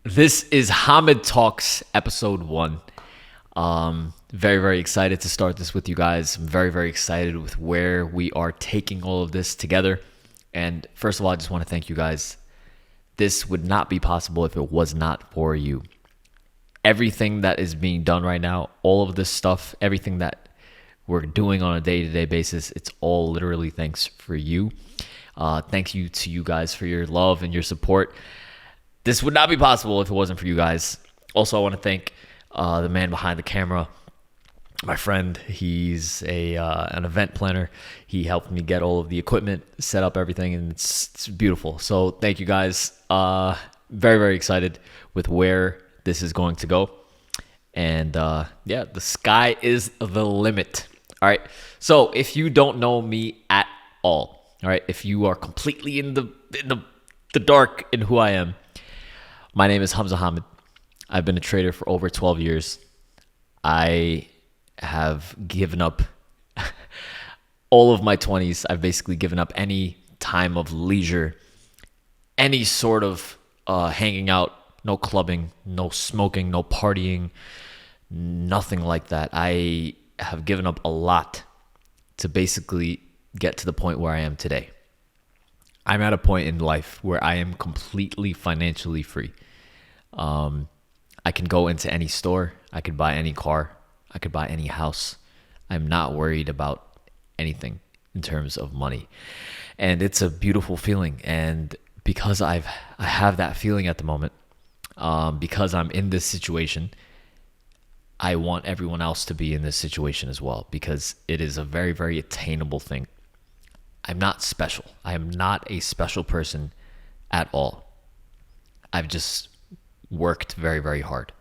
This is Hamid Talks episode 1. Very, very excited to start this with you guys. I'm very, very excited with where we are taking all of this together. And first of all, I just want to thank you guys. This would not be possible if it was not for you. Everything that is being done right now, all of this stuff, everything that we're doing on a day-to-day basis, it's all literally thanks for you. Thank you to you guys for your love and your support. This would not be possible if it wasn't for you guys. Also, I want to thank the man behind the camera, my friend. He's an event planner. He helped me get all of the equipment, set up everything, and it's beautiful. So thank you guys. Very, very excited with where this is going to go. And yeah, the sky is the limit. All right. So if you don't know me at all right, if you are completely in the dark in who I am, my name is Hamid. I've been a trader for over 12 years. I have given up all of my 20s. I've basically given up any time of leisure, any sort of hanging out, no clubbing, no smoking, no partying, nothing like that. I have given up a lot to basically get to the point where I am today. I'm at a point in life where I am completely financially free. I can go into any store. I could buy any car. I could buy any house. I'm not worried about anything in terms of money. And it's a beautiful feeling. And because I have that feeling at the moment, because I'm in this situation, I want everyone else to be in this situation as well, because it is a very, very attainable thing. I'm not special. I am not a special person at all. I've just worked very, very hard.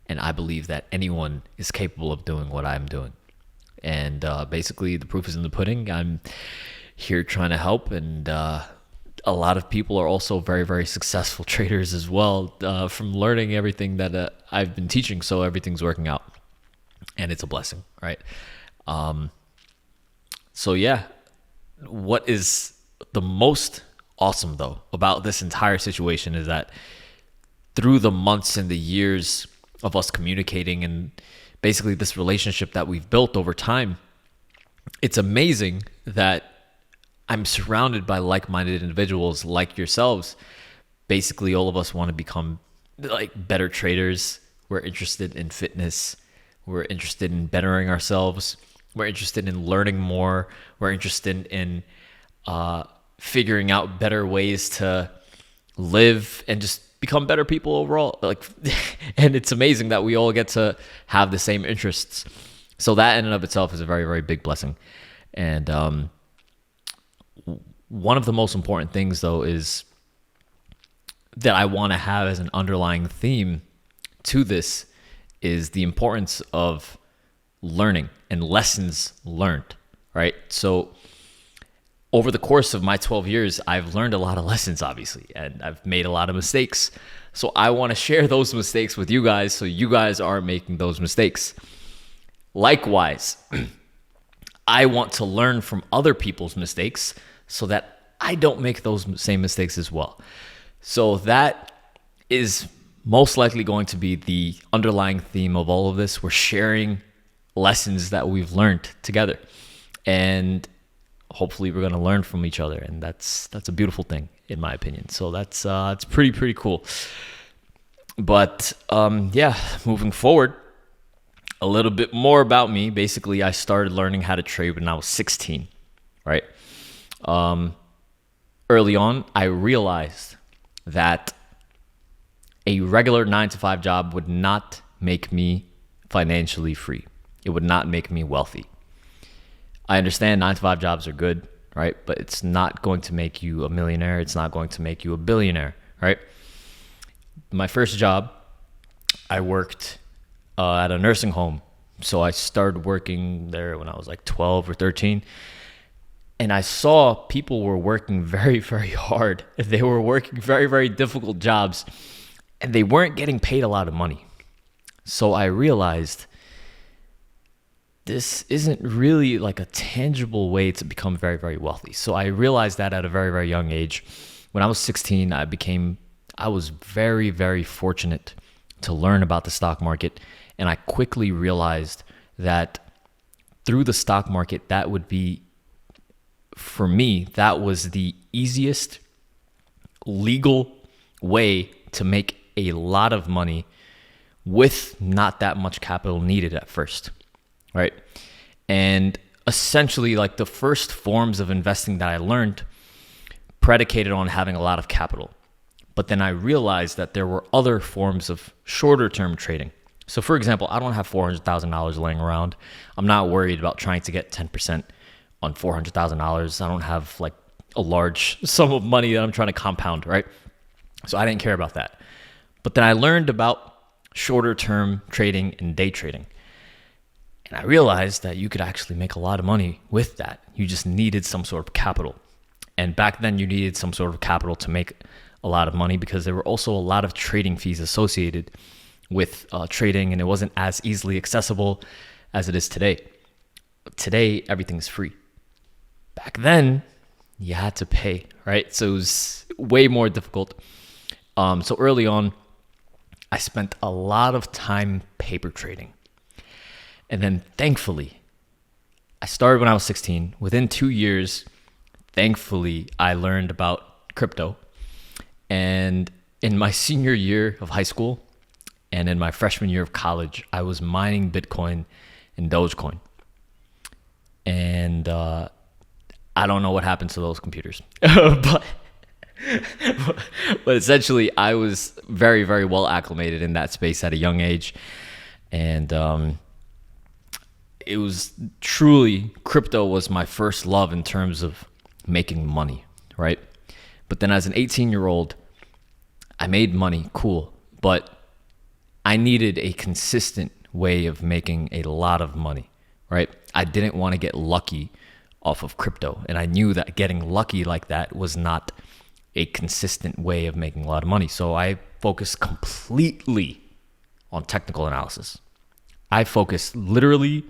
And I believe that anyone is capable of doing what I'm doing. And basically, the proof is in the pudding. I'm here trying to help. And a lot of people are also very, very successful traders as well, from learning everything that I've been teaching. So everything's working out. And it's a blessing, right? So yeah. What is the most awesome, though, about this entire situation is that through the months and the years of us communicating and basically this relationship that we've built over time, it's amazing that I'm surrounded by like-minded individuals like yourselves. Basically, all of us want to become like better traders. We're interested in fitness. We're interested in bettering ourselves. We're interested in learning more. We're interested in figuring out better ways to live and just become better people overall. And it's amazing that we all get to have the same interests. So that in and of itself is a very, very big blessing. And one of the most important things, though, is that I want to have as an underlying theme to this is the importance of learning and lessons learned, right? So over the course of my 12 years, I've learned a lot of lessons, obviously, and I've made a lot of mistakes. So I want to share those mistakes with you guys so you guys aren't making those mistakes. Likewise, I want to learn from other people's mistakes so that I don't make those same mistakes as well. So that is most likely going to be the underlying theme of all of this. We're sharing lessons that we've learned together, and hopefully we're going to learn from each other, and that's a beautiful thing in my opinion. So that's it's pretty cool. But yeah, moving forward, a little bit more about me. Basically, I started learning how to trade when I was 16, right? Early on, I realized that a regular 9-to-5 job would not make me financially free. It would not make me wealthy. I understand 9-to-5 jobs are good, right? But it's not going to make you a millionaire. It's not going to make you a billionaire, right? My first job, I worked at a nursing home. So I started working there when I was like 12 or 13. And I saw people were working very, very hard. They were working very, very difficult jobs. And they weren't getting paid a lot of money. So I realized this isn't really like a tangible way to become very, very wealthy. So I realized that at a very, very young age. When I was 16, I became I was very, very fortunate to learn about the stock market. And I quickly realized that through the stock market, that would be, for me, that was the easiest legal way to make a lot of money with not that much capital needed at first, right? And essentially, like, the first forms of investing that I learned predicated on having a lot of capital. But then I realized that there were other forms of shorter term trading. So for example, I don't have $400,000 laying around. I'm not worried about trying to get 10% on $400,000. I don't have like a large sum of money that I'm trying to compound, right? So I didn't care about that. But then I learned about shorter term trading and day trading. And I realized that you could actually make a lot of money with that. You just needed some sort of capital. And back then you needed some sort of capital to make a lot of money because there were also a lot of trading fees associated with trading, and it wasn't as easily accessible as it is today. Today, everything's free. Back then, you had to pay, right? So it was way more difficult. So early on, I spent a lot of time paper trading. And then thankfully, I started when I was 16. Within 2 years, thankfully, I learned about crypto. And in my senior year of high school and in my freshman year of college, I was mining Bitcoin and Dogecoin. And I don't know what happened to those computers. but essentially, I was very, very well acclimated in that space at a young age. And it was truly, crypto was my first love in terms of making money, right? But then as an 18-year-old, I made money, cool, but I needed a consistent way of making a lot of money, right? I didn't want to get lucky off of crypto, and I knew that getting lucky like that was not a consistent way of making a lot of money. So I focused completely on technical analysis. I focused literally,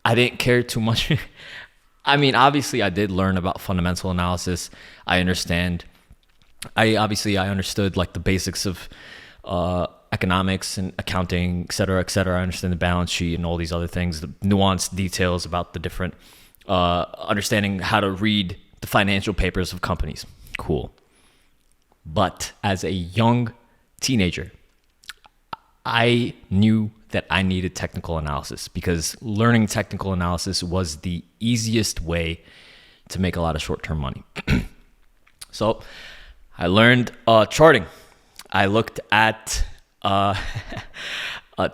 I didn't care too much. I mean, obviously I did learn about fundamental analysis. I understood like the basics of economics and accounting, et cetera, et cetera. I understand the balance sheet and all these other things, the nuanced details about the different, understanding how to read the financial papers of companies. Cool. But as a young teenager, I knew that I needed technical analysis because learning technical analysis was the easiest way to make a lot of short-term money. So I learned charting. I looked at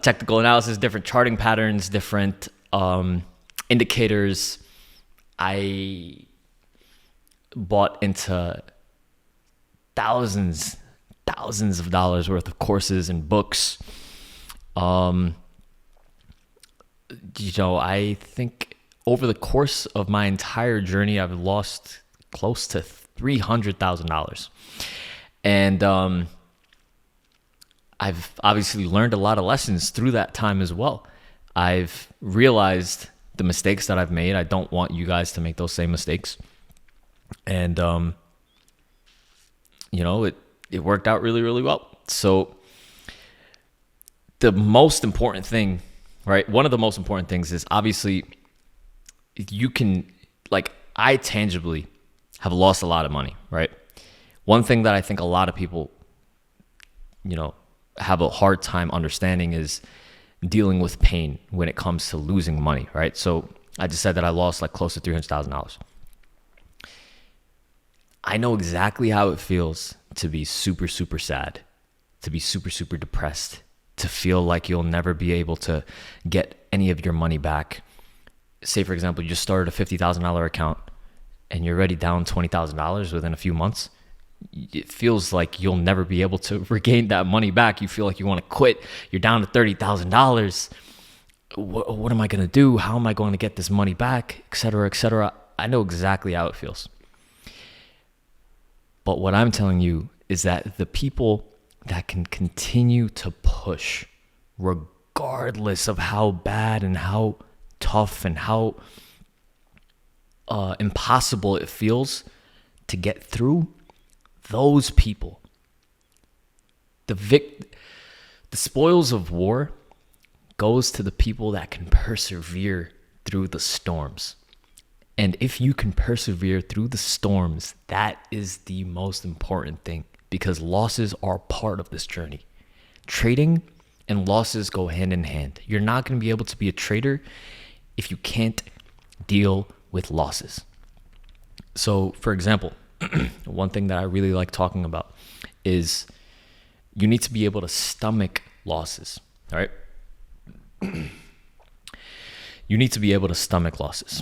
technical analysis, different charting patterns, different indicators. I bought into thousands of dollars worth of courses and books. I think over the course of my entire journey, I've lost close to $300,000. And I've obviously learned a lot of lessons through that time as well. I've realized the mistakes that I've made. I don't want you guys to make those same mistakes. And, it worked out really, really well. So the most important thing, right? One of the most important things is obviously you can, like, I tangibly have lost a lot of money, right? One thing that I think a lot of people, have a hard time understanding is dealing with pain when it comes to losing money, right? So I just said that I lost like close to $300,000. I know exactly how it feels to be super, super sad, to be super, super depressed, to feel like you'll never be able to get any of your money back. Say, for example, you just started a $50,000 account and you're already down $20,000 within a few months. It feels like you'll never be able to regain that money back. You feel like you want to quit. You're down to $30,000. What am I going to do? How am I going to get this money back? Et cetera, et cetera. I know exactly how it feels. But what I'm telling you is that the people that can continue to push, regardless of how bad and how tough and how impossible it feels to get through, those people, the spoils of war goes to the people that can persevere through the storms. And if you can persevere through the storms, that is the most important thing, because losses are part of this journey. Trading and losses go hand in hand. You're not going to be able to be a trader if you can't deal with losses. So, for example, one thing that I really like talking about is you need to be able to stomach losses, all right? You need to be able to stomach losses.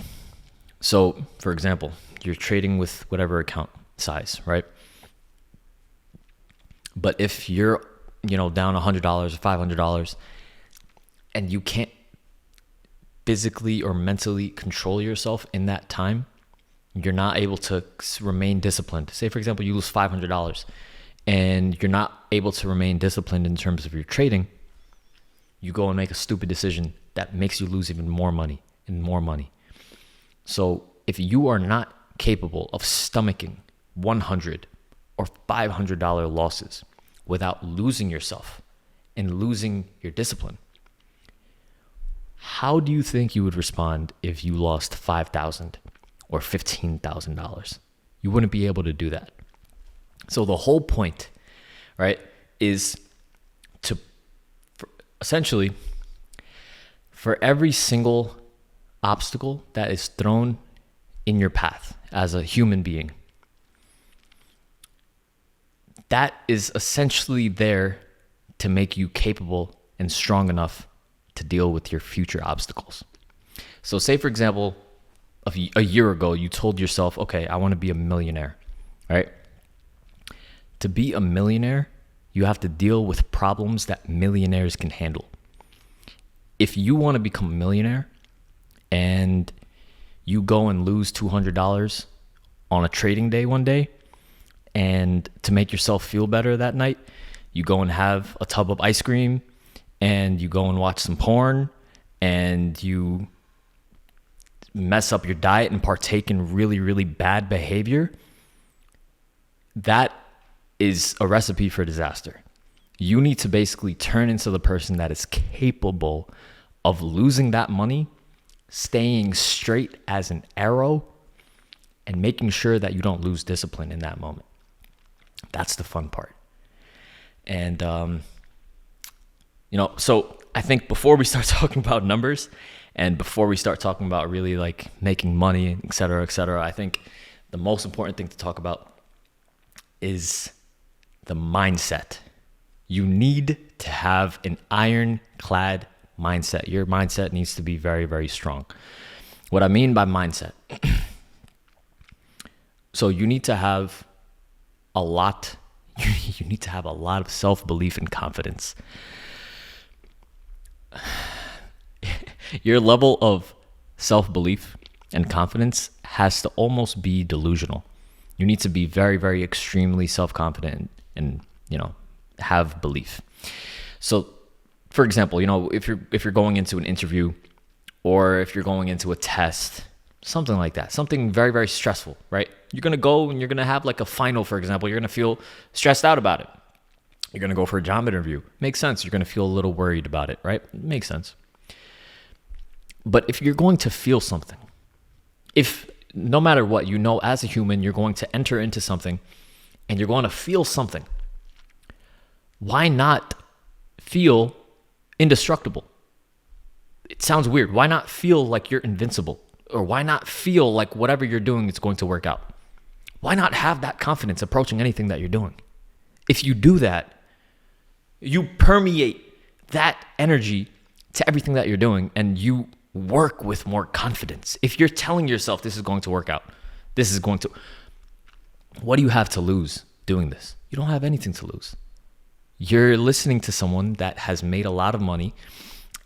So, for example, you're trading with whatever account size, right? But if you're, down $100 or $500 and you can't physically or mentally control yourself in that time, you're not able to remain disciplined. Say, for example, you lose $500 and you're not able to remain disciplined in terms of your trading. You go and make a stupid decision that makes you lose even more money and more money. So if you are not capable of stomaching $100 or $500 losses without losing yourself and losing your discipline, how do you think you would respond if you lost $5,000 or $15,000? You wouldn't be able to do that. So the whole point, right, is to essentially, for every single obstacle that is thrown in your path as a human being, that is essentially there to make you capable and strong enough to deal with your future obstacles. So say, for example, a year ago, you told yourself, okay, I want to be a millionaire, right? To be a millionaire, you have to deal with problems that millionaires can handle. If you want to become a millionaire and you go and lose $200 on a trading day one day, and to make yourself feel better that night, you go and have a tub of ice cream and you go and watch some porn and you mess up your diet and partake in really, really bad behavior, that is a recipe for disaster. You need to basically turn into the person that is capable of losing that money, staying straight as an arrow, and making sure that you don't lose discipline in that moment. That's the fun part. And, so I think before we start talking about numbers and before we start talking about really like making money, et cetera, I think the most important thing to talk about is the mindset. You need to have an iron-clad mindset. Your mindset needs to be very, very strong. What I mean by mindset, so you need to have a lot of self-belief and confidence. Your level of self-belief and confidence has to almost be delusional. You need to be very, very extremely self-confident and, have belief. So, for example, if you're going into an interview or if you're going into a test, something like that, something very, very stressful, right? You're going to go and you're going to have like a final, for example, you're going to feel stressed out about it. You're going to go for a job interview. Makes sense. You're going to feel a little worried about it, right? Makes sense. But if you're going to feel something, if no matter what, as a human, you're going to enter into something and you're going to feel something, why not feel indestructible? It sounds weird. Why not feel like you're invincible? Or why not feel like whatever you're doing is going to work out? Why not have that confidence approaching anything that you're doing? If you do that, you permeate that energy to everything that you're doing and you work with more confidence. If you're telling yourself this is going to work out, what do you have to lose doing this? You don't have anything to lose. You're listening to someone that has made a lot of money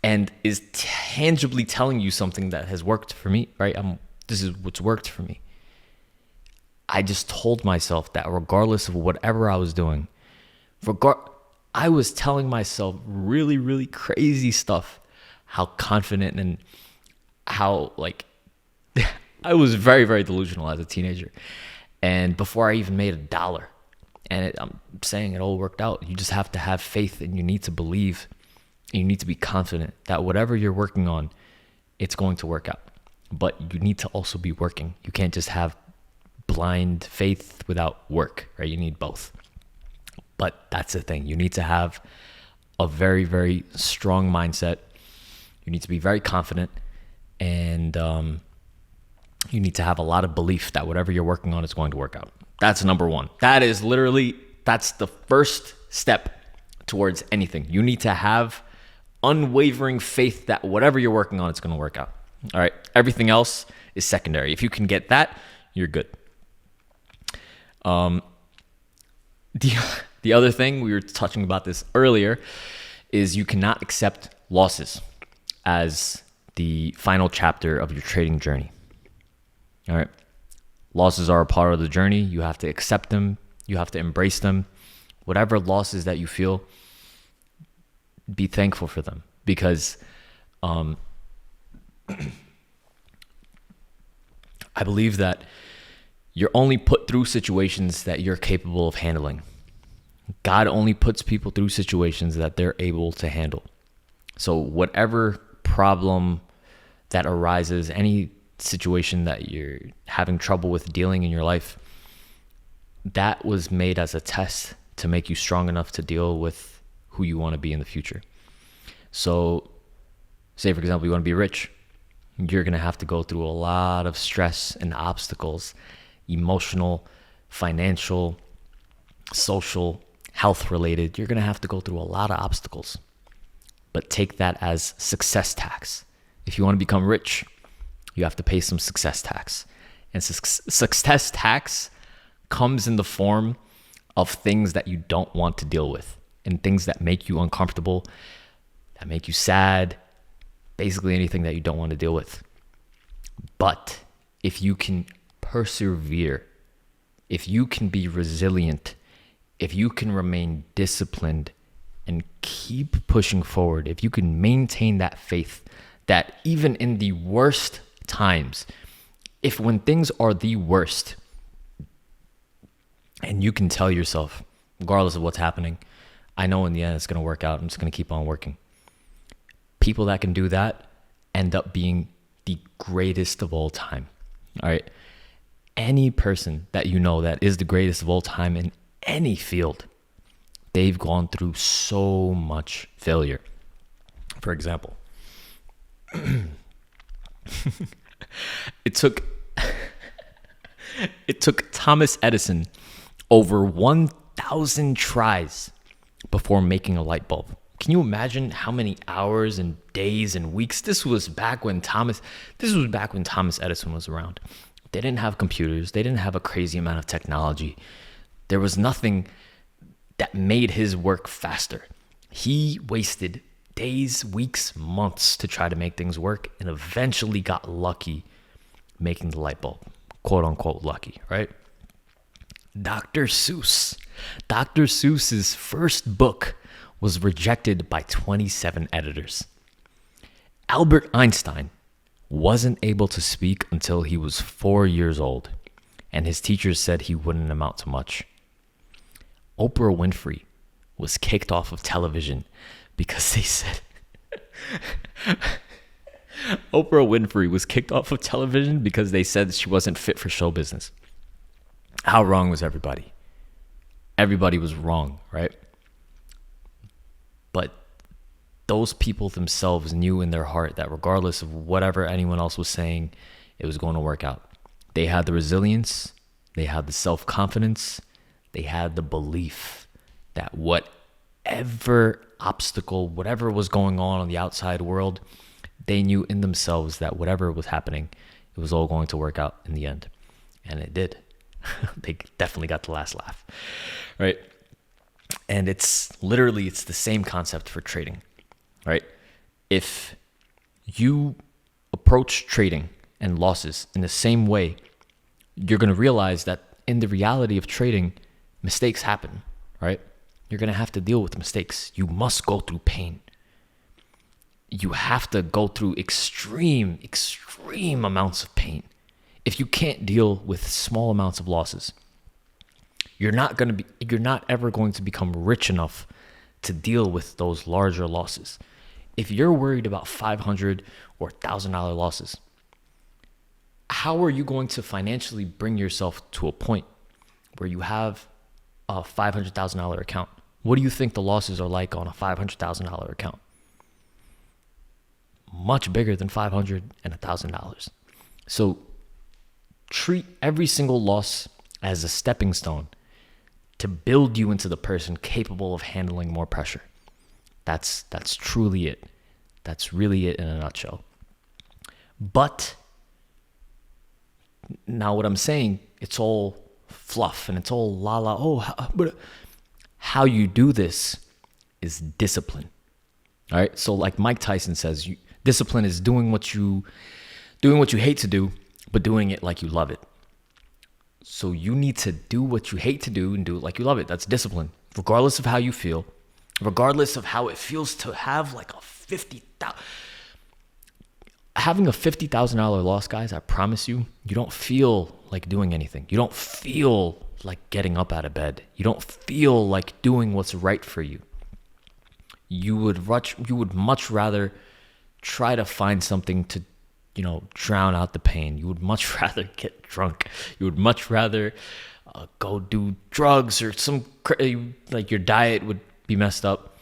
and is tangibly telling you something that has worked for me, right? This is what's worked for me. I just told myself that regardless of whatever I was doing, I was telling myself really, really crazy stuff, how confident and how I was very, very delusional as a teenager. And before I even made $1, And I'm saying it all worked out. You just have to have faith, and you need to believe, and you need to be confident that whatever you're working on, it's going to work out. But you need to also be working. You can't just have blind faith without work, right? You need both. But that's the thing. You need to have a very, very strong mindset. You need to be very confident, and you need to have a lot of belief that whatever you're working on is going to work out. That's number one. That's the first step towards anything. You need to have unwavering faith that whatever you're working on, it's going to work out. All right. Everything else is secondary. If you can get that, you're good. The other thing, we were touching about this earlier, is you cannot accept losses as the final chapter of your trading journey. All right. Losses are a part of the journey. You have to accept them. You have to embrace them. Whatever losses that you feel, be thankful for them, because I believe that you're only put through situations that you're capable of handling. God only puts people through situations that they're able to handle. So whatever problem that arises, any situation that you're having trouble with dealing in your life, that was made as a test to make you strong enough to deal with who you want to be in the future. So say, for example, you want to be rich. You're going to have to go through a lot of stress and obstacles, emotional, financial, social, health related. You're going to have to go through a lot of obstacles, but take that as success tax. If you want to become rich, you have to pay some success tax. And success tax comes in the form of things that you don't want to deal with, and things that make you uncomfortable, that make you sad, basically anything that you don't want to deal with. But if you can persevere, if you can be resilient, if you can remain disciplined and keep pushing forward, if you can maintain that faith, that even in the worst times, if when things are the worst, and you can tell yourself, regardless of what's happening, I know in the end it's going to work out. I'm just going to keep on working. People that can do that end up being the greatest of all time. All right. Any person that you know that is the greatest of all time in any field, they've gone through so much failure. For example, it took Thomas Edison over 1,000 tries before making a light bulb. Can you imagine how many hours and days and weeks? This was back when Thomas Edison was around. They didn't have computers. They didn't have a crazy amount of technology. There was nothing that made his work faster. He wasted days, weeks, months to try to make things work, and eventually got lucky making the light bulb. Quote unquote lucky, right? Dr. Seuss's first book was rejected by 27 editors. Albert Einstein wasn't able to speak until he was 4 years old, and his teachers said he wouldn't amount to much. Oprah Winfrey was kicked off of television because they said Oprah Winfrey was kicked off of television because they said she wasn't fit for show business. How wrong was everybody? Everybody was wrong, right? But those people themselves knew in their heart that regardless of whatever anyone else was saying, it was going to work out. They had the resilience, they had the self-confidence, they had the belief that whatever obstacle, whatever was going on in the outside world, they knew in themselves that whatever was happening, it was all going to work out in the end. And it did. They definitely got the last laugh, right? And it's the same concept for trading, right? If you approach trading and losses in the same way, you're going to realize that in the reality of trading, mistakes happen, right? You're going to have to deal with mistakes. You must go through pain. You have to go through extreme amounts of pain. If you can't deal with small amounts of losses, you're not ever going to become rich enough to deal with those larger losses. If you're worried about $500 or $1,000 losses, how are you going to financially bring yourself to a point where you have a $500,000 account? What do you think the losses are like on a $500,000 account? Much bigger than $500 and $1,000. So treat every single loss as a stepping stone to build you into the person capable of handling more pressure. That's truly it. That's really it in a nutshell. But now what I'm saying, it's all fluff and it's all la la. But how you do this is discipline. All right. So like Mike Tyson says, discipline is doing what you hate to do, but doing it like you love it. So you need to do what you hate to do and do it like you love it. That's discipline, regardless of how you feel, regardless of how it feels to have like having a $50,000 loss, guys. I promise you, you don't feel like doing anything. You don't feel like getting up out of bed. You don't feel like doing what's right for you. You would much rather try to find something to, drown out the pain. You would much rather get drunk. You would much rather go do drugs or like your diet would be messed up.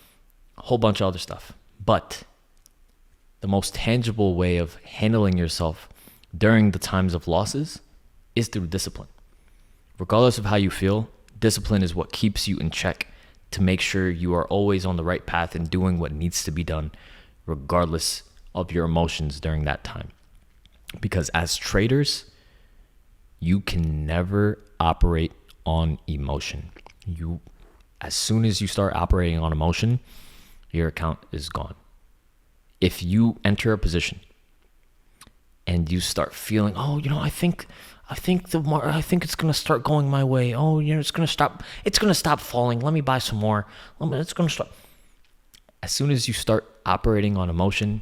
A whole bunch of other stuff. But the most tangible way of handling yourself during the times of losses is through discipline. Regardless of how you feel, discipline is what keeps you in check to make sure you are always on the right path and doing what needs to be done, regardless of your emotions during that time. Because as traders, you can never operate on emotion. As soon as you start operating on emotion, your account is gone. If you enter a position and you start feeling, I think it's gonna start going my way. It's gonna stop falling. Let me buy some more. It's gonna stop. As soon as you start operating on emotion,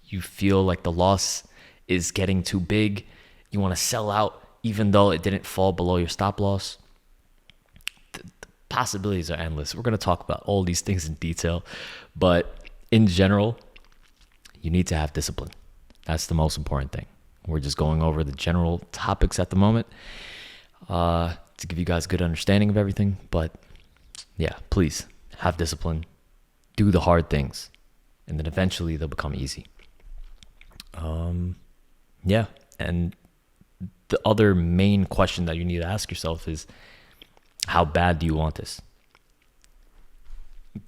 you feel like the loss is getting too big. You want to sell out even though it didn't fall below your stop loss. The possibilities are endless. We're going to talk about all these things in detail, but in general, you need to have discipline. That's the most important thing. We're just going over the general topics at the moment to give you guys a good understanding of everything. But yeah, please have discipline. Do the hard things, and then eventually they'll become easy. And the other main question that you need to ask yourself is, how bad do you want this?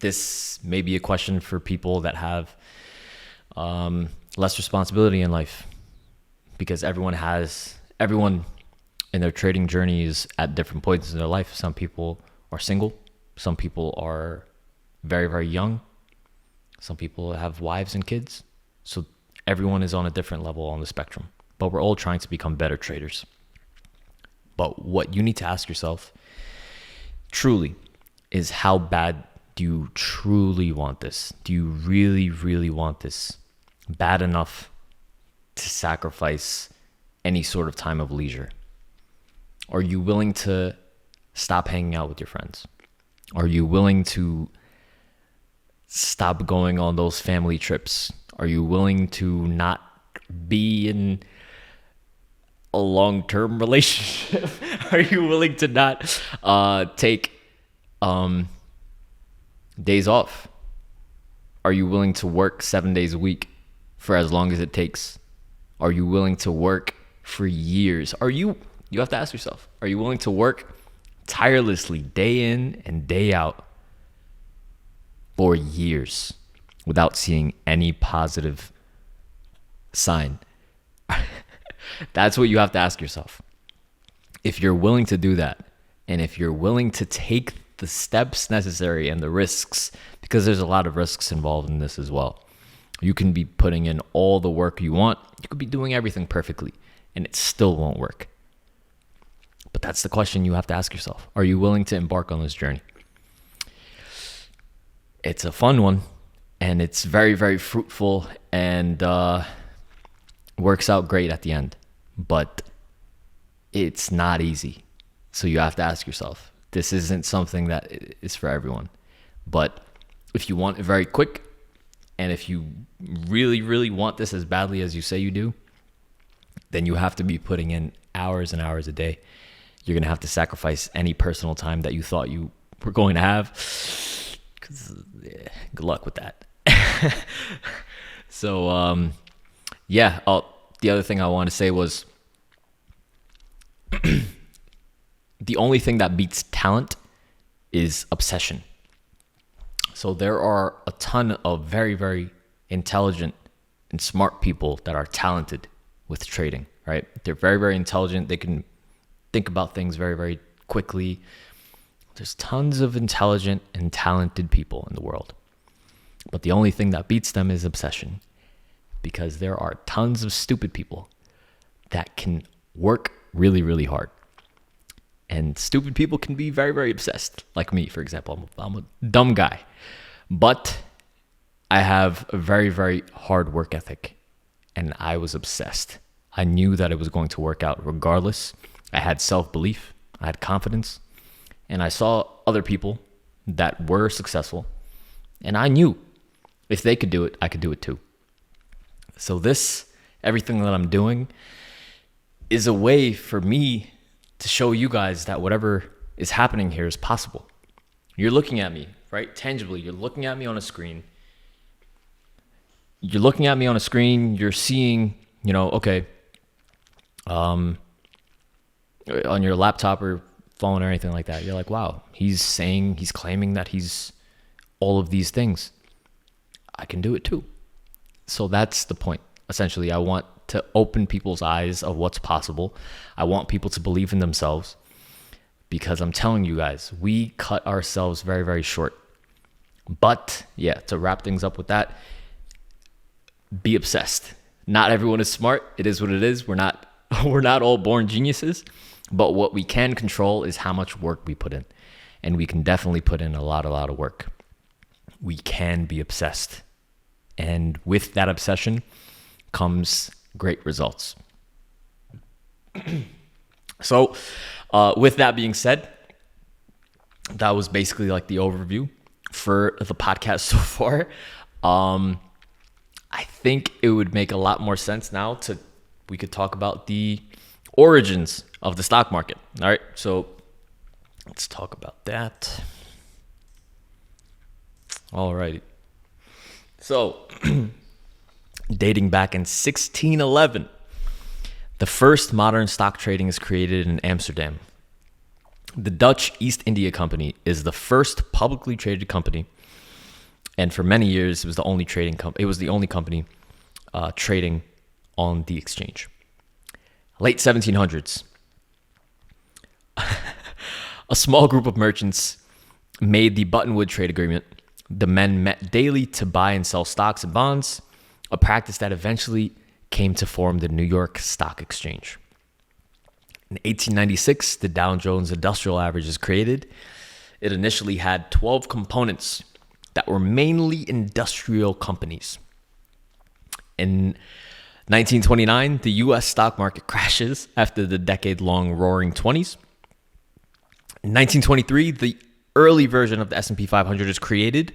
This may be a question for people that have less responsibility in life, because everyone in their trading journey is at different points in their life. Some people are single. Some people are very, very young. Some people have wives and kids. So everyone is on a different level on the spectrum, but we're all trying to become better traders. But what you need to ask yourself truly is, how bad do you truly want this? Do you really, really want this bad enough to sacrifice any sort of time of leisure? Are you willing to stop hanging out with your friends? Are you willing to stop going on those family trips? Are you willing to not be in a long-term relationship? Are you willing to not take days off? Are you willing to work 7 days a week for as long as it takes? Are you willing to work for years? You have to ask yourself, are you willing to work tirelessly day in and day out for years without seeing any positive sign? That's what you have to ask yourself. If you're willing to do that, and if you're willing to take the steps necessary and the risks, because there's a lot of risks involved in this as well. You can be putting in all the work you want. You could be doing everything perfectly, and it still won't work. But that's the question you have to ask yourself. Are you willing to embark on this journey? It's a fun one, and it's very, very fruitful, and works out great at the end. But it's not easy. So you have to ask yourself, This isn't something that is for everyone. But if you want it very quick, and if you really, really want this as badly as you say you do, then you have to be putting in hours and hours a day. You're going to have to sacrifice any personal time that you thought you were going to have. Good luck with that. So, the other thing I want to say was the only thing that beats talent is obsession. So there are a ton of very, very intelligent and smart people that are talented with trading, right? They're very, very intelligent. They can think about things very, very quickly. There's tons of intelligent and talented people in the world. But the only thing that beats them is obsession, because there are tons of stupid people that can work really, really hard. And stupid people can be very, very obsessed. Like me, for example. I'm a dumb guy. But I have a very, very hard work ethic. And I was obsessed. I knew that it was going to work out regardless. I had self-belief. I had confidence. And I saw other people that were successful. And I knew if they could do it, I could do it too. So everything that I'm doing is a way for me to show you guys that whatever is happening here is possible. You're looking at me, right? Tangibly, you're looking at me on a screen. You're seeing, okay, on your laptop or phone or anything like that. You're like, wow, he's claiming that he's all of these things. I can do it too. So that's the point. Essentially, I want to open people's eyes of what's possible. I want people to believe in themselves, because I'm telling you guys, we cut ourselves very, very short. But yeah, to wrap things up with that, be obsessed. Not everyone is smart. It is what it is. We're not all born geniuses, but what we can control is how much work we put in. And we can definitely put in a lot of work. We can be obsessed. And with that obsession comes great results. So with that being said, that was basically like the overview for the podcast so far. I think it would make a lot more sense now we could talk about the origins of the stock market. All right, so let's talk about that. All righty. So dating back in 1611, the first modern stock trading is created in Amsterdam. The Dutch East India Company is the first publicly traded company, and for many years it was the only company trading on the exchange. Late 1700s, a small group of merchants made the Buttonwood Trade Agreement. The men met daily to buy and sell stocks and bonds, a practice that eventually came to form the New York Stock Exchange. In 1896, the Dow Jones Industrial Average is created. It initially had 12 components that were mainly industrial companies. In 1929, the U.S. stock market crashes after the decade-long roaring 20s. In 1923, the early version of the S&P 500 is created.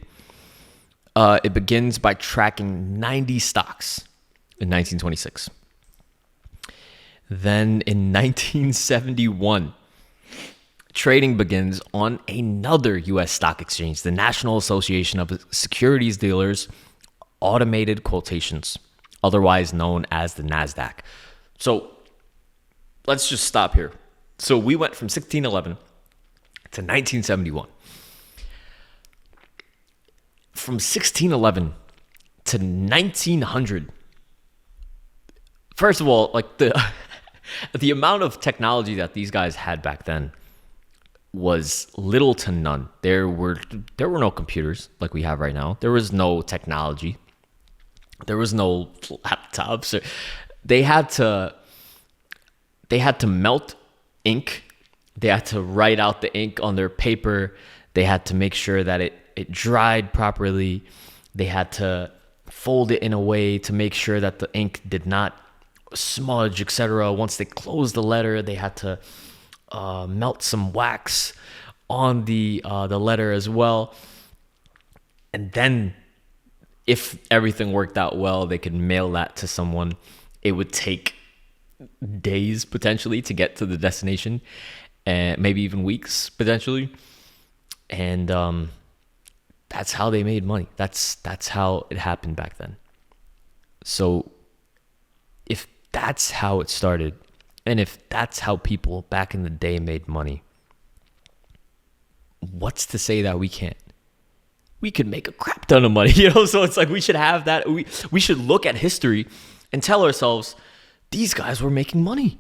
It begins by tracking 90 stocks in 1926. Then in 1971, trading begins on another U.S. stock exchange, the National Association of Securities Dealers Automated Quotations, otherwise known as the NASDAQ. So let's just stop here. So we went from 1611 to 1971. From 1611 to 1900, first of all, like the amount of technology that these guys had back then was little to none. There were no computers like we have right now. There was no technology. There was no laptops. They had to melt ink. They had to write out the ink on their paper. They had to make sure that it dried properly. They had to fold it in a way to make sure that the ink did not smudge, etc. Once they closed the letter, they had to melt some wax on the letter as well. And then if everything worked out well, they could mail that to someone. It would take days potentially to get to the destination, and maybe even weeks potentially. And that's how they made money. That's how it happened back then. So if that's how it started, and if that's how people back in the day made money, what's to say that we can't? We could make a crap ton of money, So it's like we should have that. We should look at history and tell ourselves, these guys were making money.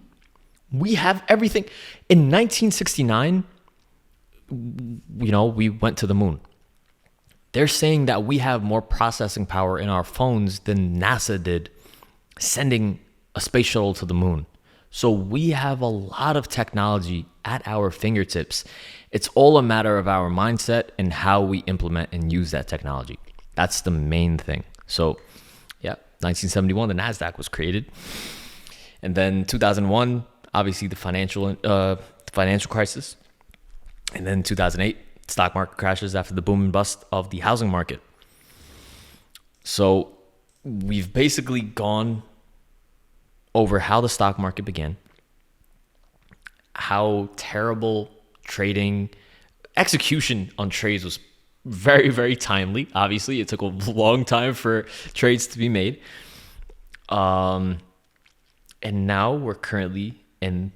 We have everything. In 1969, we went to the moon. They're saying that we have more processing power in our phones than NASA did sending a space shuttle to the moon. So we have a lot of technology at our fingertips. It's all a matter of our mindset and how we implement and use that technology. That's the main thing. So, 1971, the NASDAQ was created. And then 2001, obviously the financial crisis. And then 2008, stock market crashes after the boom and bust of the housing market. So we've basically gone over how the stock market began, how terrible trading execution on trades was very, very timely. Obviously, it took a long time for trades to be made. And now we're currently in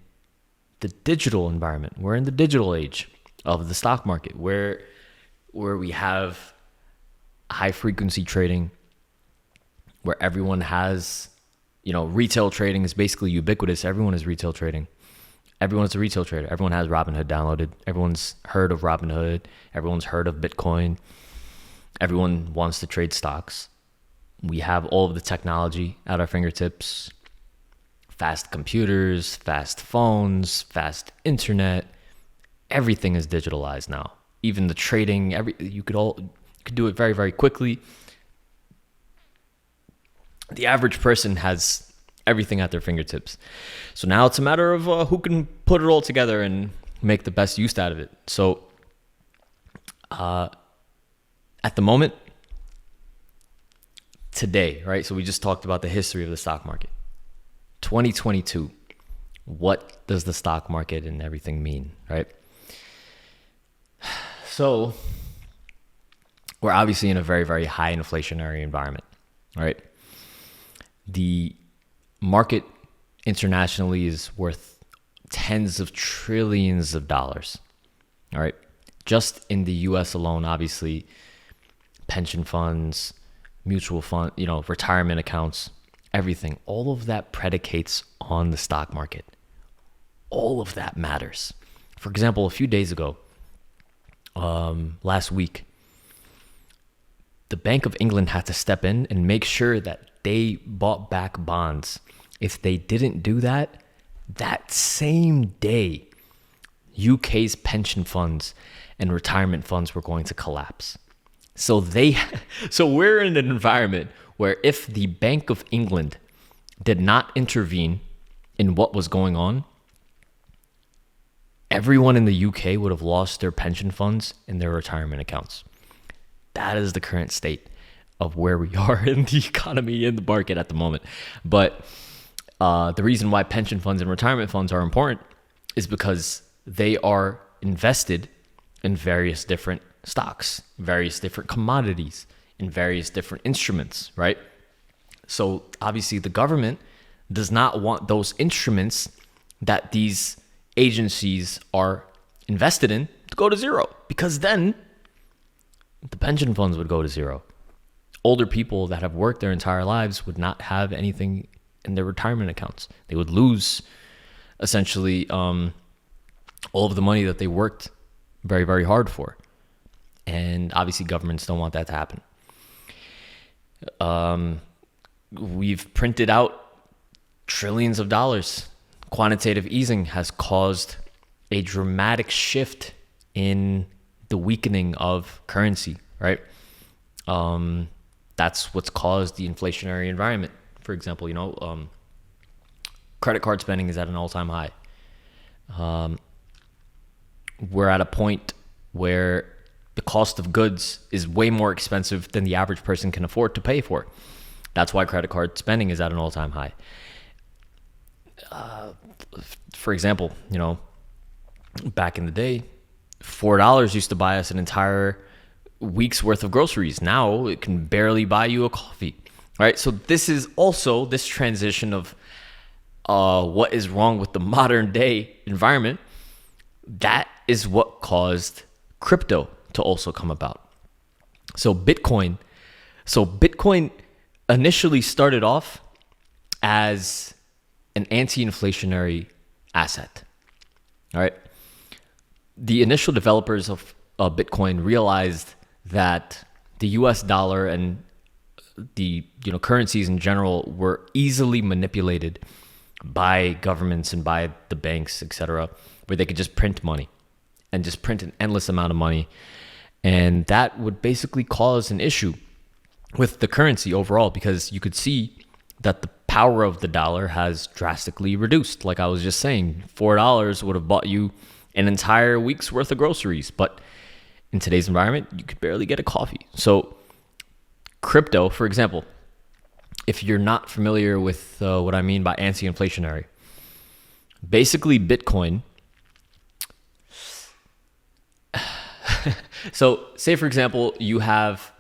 the digital environment. We're in the digital age of the stock market where we have high frequency trading, where everyone has, retail trading is basically ubiquitous. Everyone is retail trading. Everyone's a retail trader. Everyone has Robinhood downloaded. Everyone's heard of Robinhood. Everyone's heard of Bitcoin. Everyone wants to trade stocks. We have all of the technology at our fingertips. Fast computers, fast phones, fast internet. Everything is digitalized now. Even the trading, you could do it very, very quickly. The average person has everything at their fingertips. So now it's a matter of who can put it all together and make the best use out of it. So at the moment, today, right? So we just talked about the history of the stock market. 2022, what does the stock market and everything mean, right? So we're obviously in a very, very high inflationary environment, right? The market internationally is worth tens of trillions of dollars. All right. Just in the US alone, obviously, pension funds, mutual fund, retirement accounts, everything, all of that predicates on the stock market. All of that matters. For example, a few days ago, last week, the Bank of England had to step in and make sure that they bought back bonds. If they didn't do that, that same day, UK's pension funds and retirement funds were going to collapse. So we're in an environment where if the Bank of England did not intervene in what was going on, everyone in the UK would have lost their pension funds and their retirement accounts. That is the current state of where we are in the economy, in the market at the moment. But the reason why pension funds and retirement funds are important is because they are invested in various different stocks, various different commodities, in various different instruments, right? So obviously the government does not want those instruments that these agencies are invested in to go to zero, because then the pension funds would go to zero. Older people that have worked their entire lives would not have anything in their retirement accounts. They would lose essentially all of the money that they worked very, very hard for. And obviously governments don't want that to happen. We've printed out trillions of dollars. Quantitative easing has caused a dramatic shift in the weakening of currency, right? That's what's caused the inflationary environment. For example, credit card spending is at an all-time high. We're at a point where the cost of goods is way more expensive than the average person can afford to pay for. That's why credit card spending is at an all-time high. For example, back in the day, $4 used to buy us an entire week's worth of groceries. Now it can barely buy you a coffee, right? So this is also this transition of what is wrong with the modern day environment. That is what caused crypto to also come about. So Bitcoin initially started off as an anti-inflationary asset. All right. The initial developers of Bitcoin realized that the US dollar and the currencies in general were easily manipulated by governments and by the banks, etc., where they could just print money and just print an endless amount of money. And that would basically cause an issue with the currency overall, because you could see that the power of the dollar has drastically reduced. Like I was just saying, $4 would have bought you an entire week's worth of groceries. But in today's environment, you could barely get a coffee. So crypto, for example, if you're not familiar with what I mean by anti-inflationary, basically Bitcoin. So say, for example, you have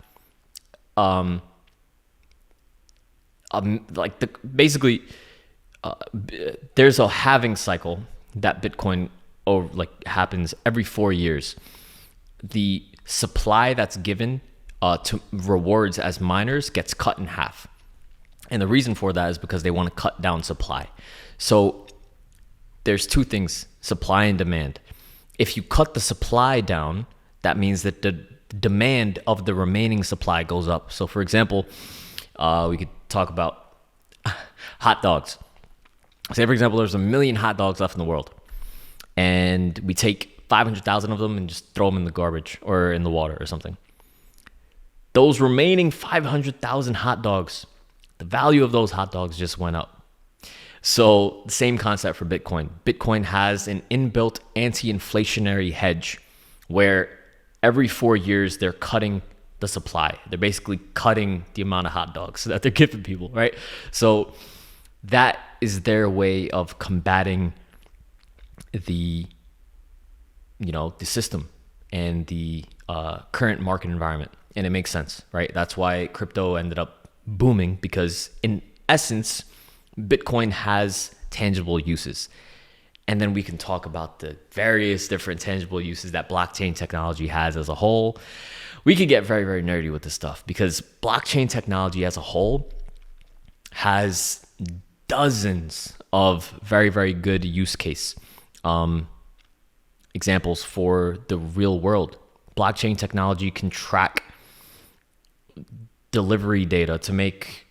there's a halving cycle that Bitcoin happens every 4 years. The supply that's given to rewards as miners gets cut in half. And the reason for that is because they want to cut down supply. So there's two things, supply and demand. If you cut the supply down, that means that the demand of the remaining supply goes up. So for example, we could talk about hot dogs. Say, for example, there's 1 million hot dogs left in the world, and we take 500,000 of them and just throw them in the garbage or in the water or something. Those remaining 500,000 hot dogs, the value of those hot dogs just went up. So the same concept for Bitcoin. Bitcoin has an inbuilt anti-inflationary hedge where every 4 years they're cutting the supply. They're basically cutting the amount of hot dogs that they're giving people, right? So that is their way of combating the system and the current market environment. And it makes sense, right? That's why crypto ended up booming, because in essence, Bitcoin has tangible uses. And then we can talk about the various different tangible uses that blockchain technology has as a whole. We could get very, very nerdy with this stuff, because blockchain technology as a whole has dozens of very, very good use case examples for the real world. Blockchain technology can track delivery data to make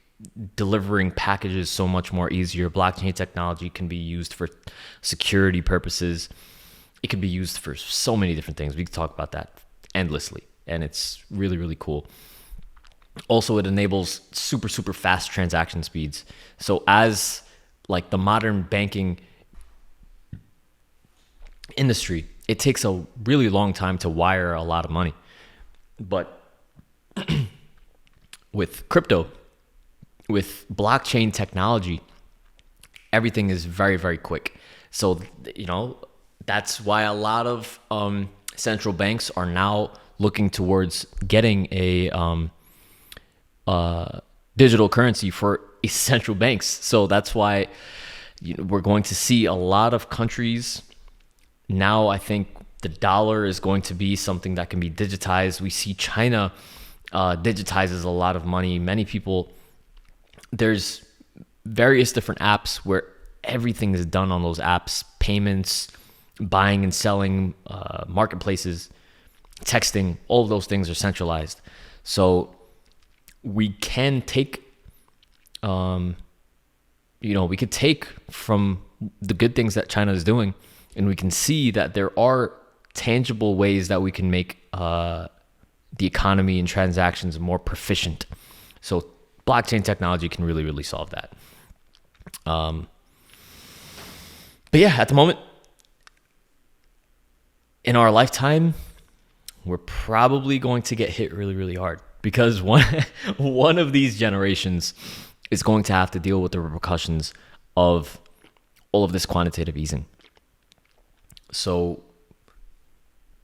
delivering packages so much more easier. Blockchain technology can be used for security purposes. It can be used for so many different things. We can talk about that endlessly, and it's really, really cool. Also, it enables super, super fast transaction speeds. So as like the modern banking industry, it takes a really long time to wire a lot of money. But with crypto, with blockchain technology, everything is very, very quick. So, that's why a lot of central banks are now looking towards getting a digital currency for central banks. So that's why we're going to see a lot of countries now. I think the dollar is going to be something that can be digitized. We see China digitizes a lot of money. Many people, there's various different apps where everything is done on those apps: payments, buying and selling, marketplaces, texting. All of those things are centralized. So we can take, we could take from the good things that China is doing, and we can see that there are tangible ways that we can make the economy and transactions more proficient. So blockchain technology can really, really solve that. But yeah, at the moment, in our lifetime, we're probably going to get hit really, really hard because one of these generations is going to have to deal with the repercussions of all of this quantitative easing. So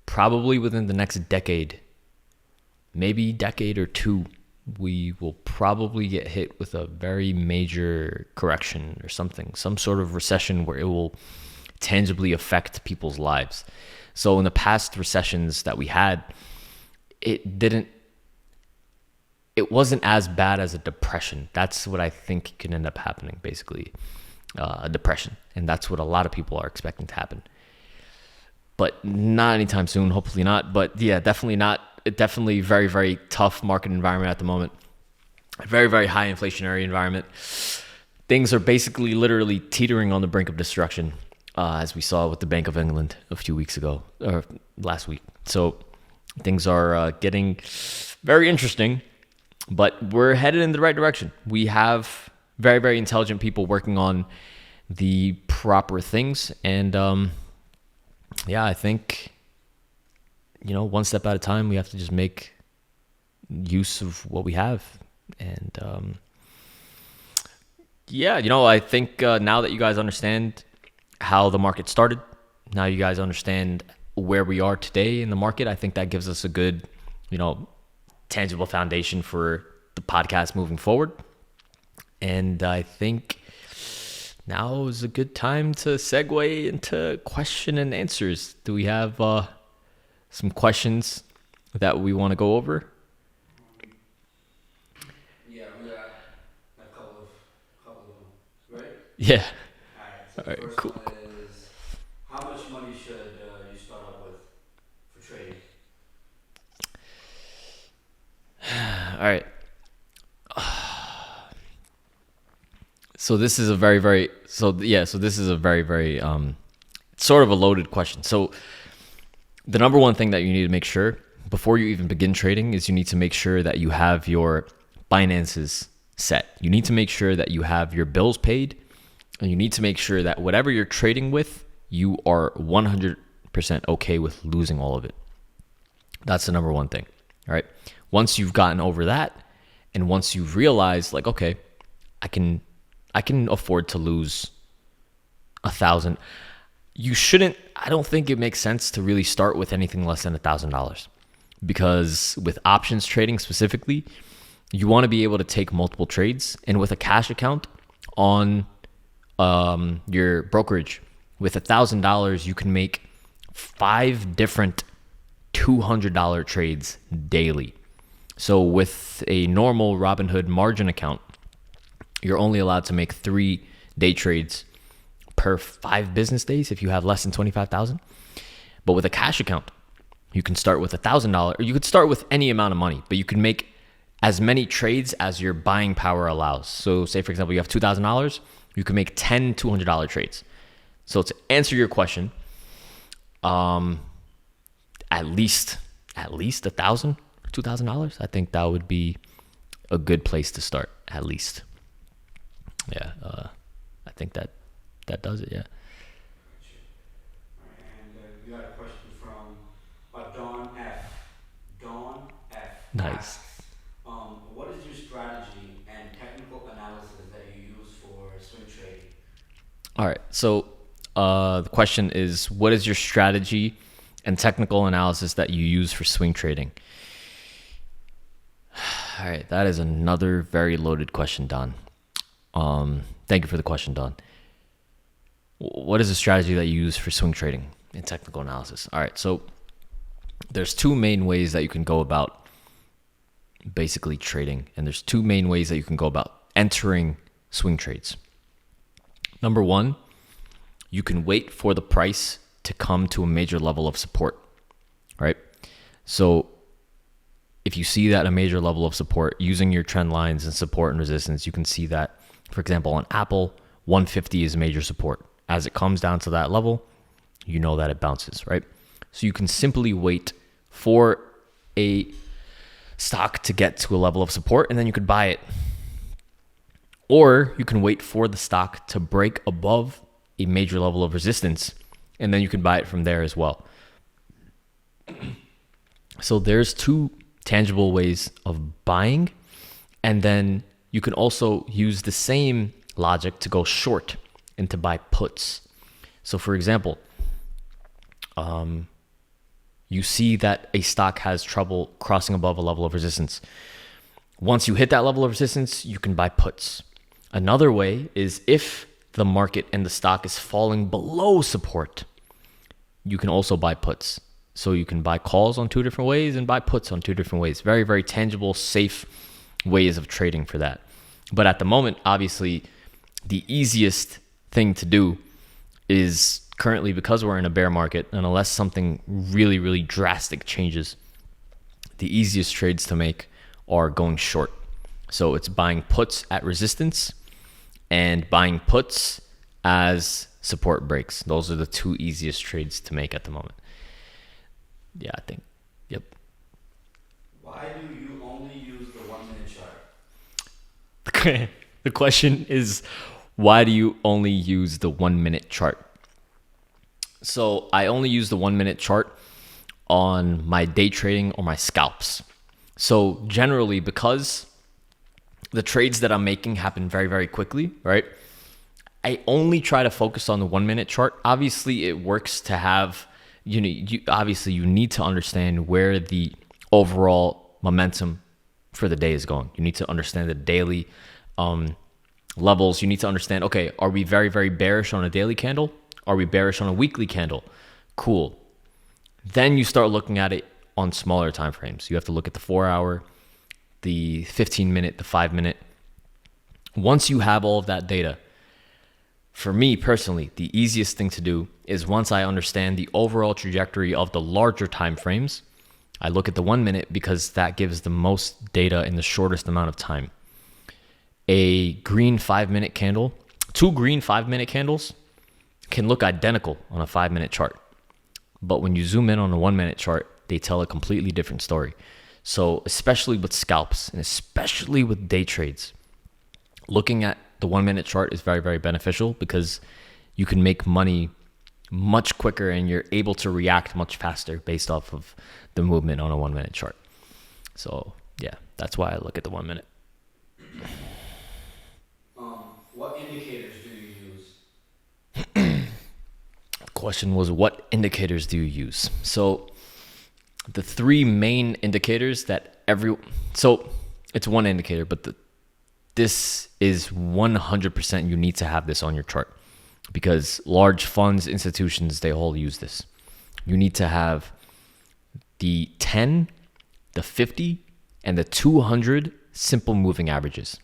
probably within the next decade, maybe decade or two, we will probably get hit with a very major correction or something, some sort of recession where it will tangibly affect people's lives. So in the past recessions that we had, it wasn't as bad as a depression. That's what I think can end up happening, basically, a depression. And that's what a lot of people are expecting to happen. But not anytime soon, hopefully not. But yeah, definitely not. Definitely very, very tough market environment at the moment. A very, very high inflationary environment. Things are basically literally teetering on the brink of destruction, as we saw with the Bank of England a few weeks ago, or last week. So things are getting very interesting, but we're headed in the right direction. We have very, very intelligent people working on the proper things. And yeah, I think, one step at a time, we have to just make use of what we have. And yeah, I think now that you guys understand how the market started, now you guys understand where we are today in the market, I think that gives us a good, tangible foundation for the podcast moving forward. And I think now is a good time to segue into question and answers. Do we have some questions that we want to go over? Yeah, we got a couple of them, right? Yeah. All right. So the first one is, how much money should you start up with for trading? All right. So this is a very, very sort of a loaded question. So the number one thing that you need to make sure before you even begin trading is you need to make sure that you have your finances set. You need to make sure that you have your bills paid, and you need to make sure that whatever you're trading with, you are 100% okay with losing all of it. That's the number one thing. All right. Once you've gotten over that, and once you've realized, like, okay, I can afford to lose 1,000. I don't think it makes sense to really start with anything less than $1,000, because with options trading specifically, you want to be able to take multiple trades. And with a cash account on your brokerage, with $1,000, you can make 5 different $200 trades daily. So with a normal Robinhood margin account, you're only allowed to make 3 day trades per 5 business days if you have less than 25,000. But with a cash account, you can start with $1,000, or you could start with any amount of money, but you can make as many trades as your buying power allows. So say, for example, you have $2,000, you can make 10 $200 trades. So to answer your question, at least $1,000, $2,000. I think that would be a good place to start, at least. Yeah, I think that does it. Yeah. And we got a question from Dawn F. Nice. Asks, what is your strategy and technical analysis that you use for swing trading? All right. So the question is, what is your strategy and technical analysis that you use for swing trading? All right. That is another very loaded question, Don. Thank you for the question, Don. What is the strategy that you use for swing trading and technical analysis? All right. So there's 2 main ways that you can go about basically trading. And there's 2 main ways that you can go about entering swing trades. Number 1, you can wait for the price to come to a major level of support, right? So if you see that a major level of support, using your trend lines and support and resistance, you can see that, for example, on Apple, 150 is major support. As it comes down to that level, you know that it bounces, right? So you can simply wait for a stock to get to a level of support, and then you could buy it. Or you can wait for the stock to break above a major level of resistance, and then you can buy it from there as well. So there's two tangible ways of buying, and then you can also use the same logic to go short and to buy puts. So for example, you see that a stock has trouble crossing above a level of resistance. Once you hit that level of resistance, you can buy puts. Another way is if the market and the stock is falling below support, you can also buy puts. So you can buy calls on two different ways and buy puts on two different ways. Very, very tangible, safe ways of trading for that. But at the moment, obviously, the easiest thing to do is currently, because we're in a bear market, and unless something really, really drastic changes, the easiest trades to make are going short. So it's buying puts at resistance and buying puts as support breaks. Those are the two easiest trades to make at the moment. Yeah, I think. Yep. Why do you only use the 1 minute chart? The question is, why do you only use the 1 minute chart? So I only use the 1 minute chart on my day trading or my scalps. So generally, because the trades that I'm making happen very, very quickly, right? I only try to focus on the 1 minute chart. Obviously, it works to have, you need to understand where the overall momentum for the day is going. You need to understand the daily levels. You need to understand, okay, are we very, very bearish on a daily candle? Are we bearish on a weekly candle? Cool. Then you start looking at it on smaller time frames. You have to look at the 4 hour, the 15 minute, the 5 minute. Once you have all of that data, for me personally, the easiest thing to do is, once I understand the overall trajectory of the larger time frames, I look at the 1 minute because that gives the most data in the shortest amount of time. A green 5 minute candle, two green 5 minute candles can look identical on a 5 minute chart. But when you zoom in on a 1 minute chart, they tell a completely different story. So especially with scalps and especially with day trades, looking at the 1 minute chart is very, very beneficial because you can make money much quicker and you're able to react much faster based off of the movement on a 1 minute chart. So yeah, that's why I look at the 1 minute. What indicators do you use? Question was, what indicators do you use? So the three main indicators that so it's one indicator, but this is 100%, you need to have this on your chart, because large funds, institutions, they all use this. You need to have the 10, the 50, and the 200 simple moving averages.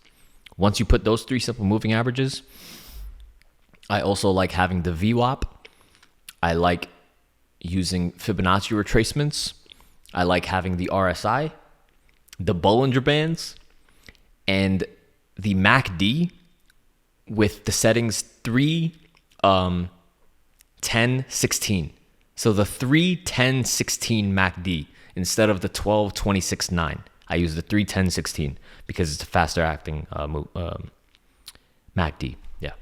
Once you put those three simple moving averages, I also like having the VWAP. I like using Fibonacci retracements. I like having the RSI, the Bollinger Bands, and the MACD with the settings 3, 10, 16. So the 3, 10, 16 MACD instead of the 12, 26, 9. I use the 3, 10, 16 because it's a faster acting MACD. Yeah.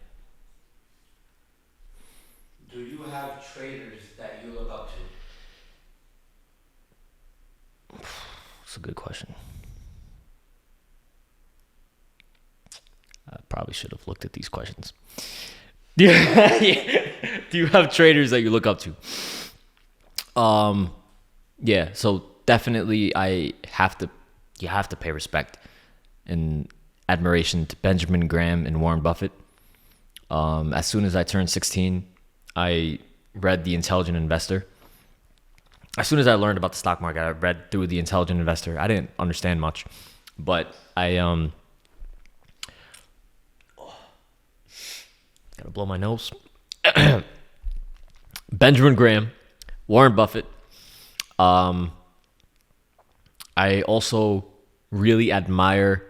Do you have traders that you look up to? That's a good question. I probably should have looked at these questions. Yeah. Do you have traders that you look up to? Yeah, so definitely you have to pay respect and admiration to Benjamin Graham and Warren Buffett. As soon as I turned 16, I read The Intelligent Investor. As soon as I learned about the stock market, I read through The Intelligent Investor. I didn't understand much, but I gotta blow my nose. Benjamin Graham, Warren Buffett. I also really admire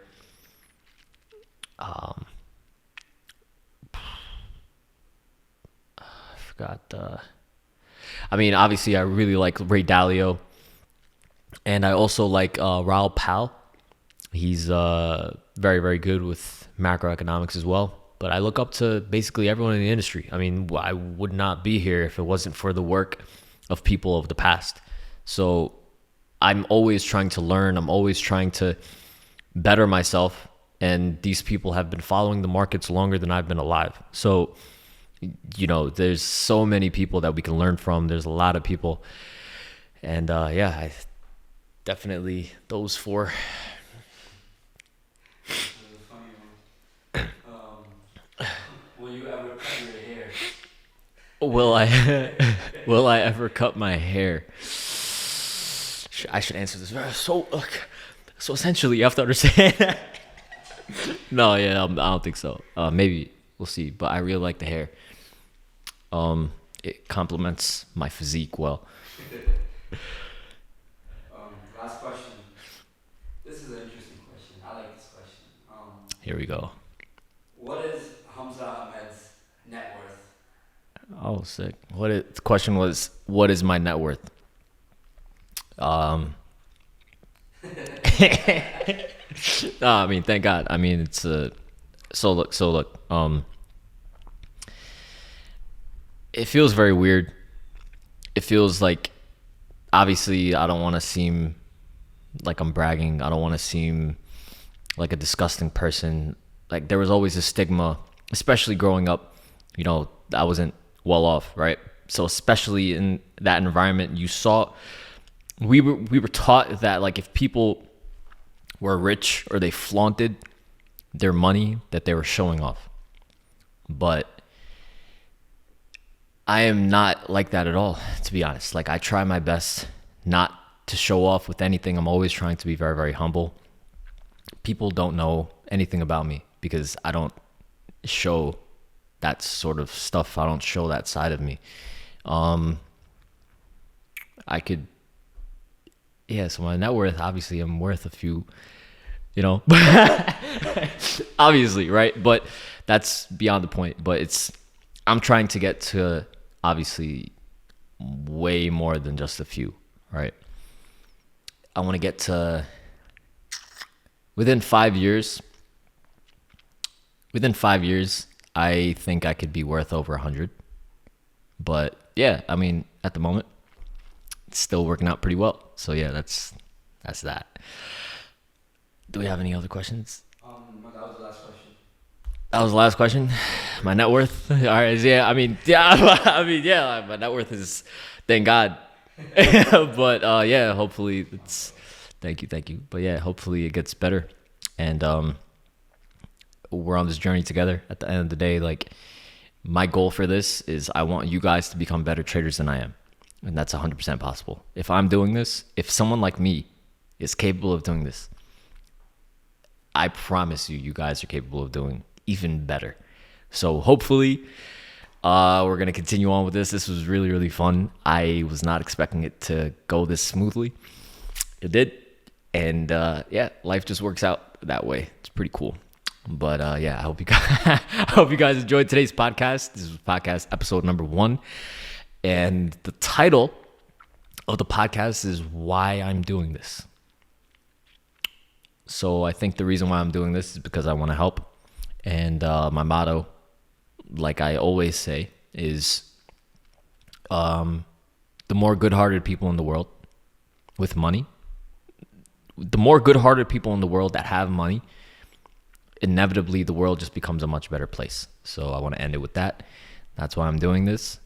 obviously I really like Ray Dalio, and I also like Raoul Pal. He's very, very good with macroeconomics as well. But I look up to basically everyone in the industry. I mean, I would not be here if it wasn't for the work of people of the past. So I'm always trying to learn. I'm always trying to better myself. And these people have been following the markets longer than I've been alive. So, there's so many people that we can learn from. There's a lot of people. And I definitely those four. That's a funny one. Will you ever cut your hair? Will I ever cut my hair? I should answer this. So essentially, you have to understand. No, yeah, I don't think so. Maybe we'll see. But I really like the hair. It complements my physique well. Last question. This is an interesting question. I like this question. Here we go. What is Hamza Ahmed's net worth? Oh, sick. The question was, what is my net worth? No, I mean, thank God. I mean, it's so look. It feels very weird. It feels like, obviously, I don't want to seem like I'm bragging. I don't want to seem like a disgusting person. Like, there was always a stigma, especially growing up. I wasn't well off, right? So especially in that environment, we were taught that, like, if people were rich or they flaunted their money, that they were showing off. But I am not like that at all, to be honest. Like, I try my best not to show off with anything. I'm always trying to be very, very humble. People don't know anything about me because I don't show that sort of stuff. I don't show that side of me. So my net worth, obviously I'm worth a few, obviously, right? But that's beyond the point. But I'm trying to get to, obviously, way more than just a few, right? I want to get to, within 5 years, I think I could be worth over 100. But yeah, I mean, at the moment, it's still working out pretty well. So yeah, that's that. Do we have any other questions? That was the last question. That was the last question. My net worth. All right. Yeah. Yeah. My net worth is, thank God. But yeah, hopefully it's. Thank you. But yeah, hopefully it gets better, and we're on this journey together. At the end of the day, like, my goal for this is I want you guys to become better traders than I am, and that's 100% possible. If I'm doing this, if someone like me is capable of doing this, I promise you guys are capable of doing even better. So hopefully, we're going to continue on with this. This was really, really fun. I was not expecting it to go this smoothly. It did. And yeah, life just works out that way. It's pretty cool. But yeah, I hope you guys enjoyed today's podcast. This was podcast episode number 1. And the title of the podcast is Why I'm Doing This. So I think the reason why I'm doing this is because I want to help. And my motto, like I always say, is the more good-hearted people in the world with money, the more good-hearted people in the world that have money, inevitably the world just becomes a much better place. So I want to end it with that. That's why I'm doing this.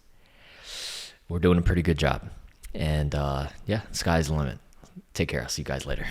We're doing a pretty good job. And yeah, sky's the limit. Take care. I'll see you guys later.